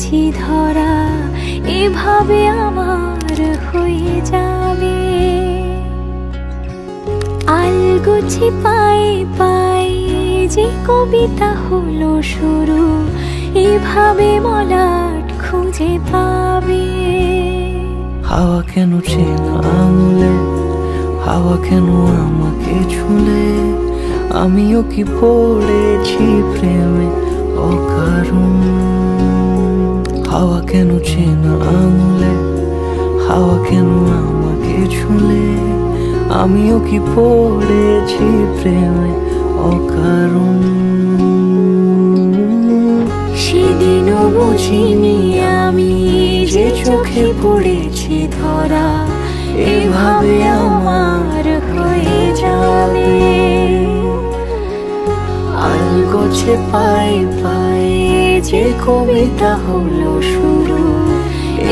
পড়েছি ধরা, এভাবে আমার হয়ে যাবে। আলগোছি পায়ে পায়ে যে কবিতা হলো শুরু, এভাবে মলাট খুঁজে পাবে। হাওয়া কেন চেনা আঙুলে, হাওয়া কেন আমাকে ছুলে, আমিও কি পড়েছি প্রেমে অকারণ। হাওয়া কেন চেনা আঙুলে, হাওয়া কেন আমাকে ছুলে, আমিও কি পড়েছি প্রেমে অকারণ। সেদিনও বুঝিনি আমি যে চোখে পড়েছি ধরা, এভাবে আমার হয়ে যাবে। আলগোছে পায়ে পায়ে যে কবিতা হলো শুরু,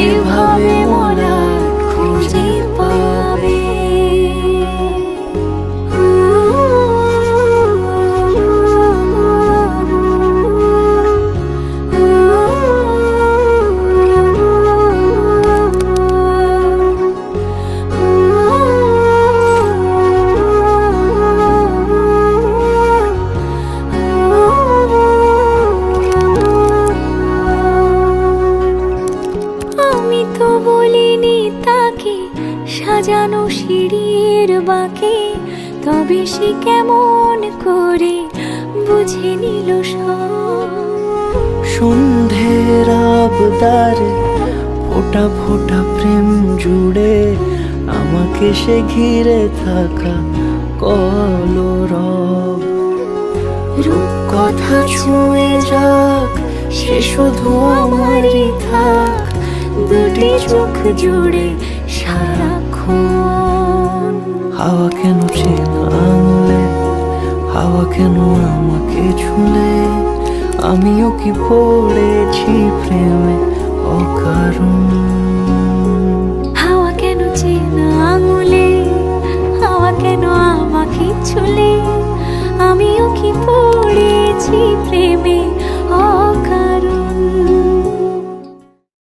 এভাবে মলাট খুঁজে পাবে। আমি তো বলিনি তাকে সাজানো সিঁড়ির বাঁকে, তবে সে কেমন করে বুঝে নিল সব। সন্ধ্যের আবদারে ফোটা ফোটা প্রেম জুড়ে, আমাকে সে ঘিরে থাকা কলরব। রূপকথা ছুঁয়ে যাক, সে শুধু আমারই থাক, দুটি চোখ জুড়ে সারাক্ষণ। হাওয়া কেন চেনা আঙুলে, হাওয়া কেন আমাকে ছুলে, আমিও কি পড়েছি প্রেম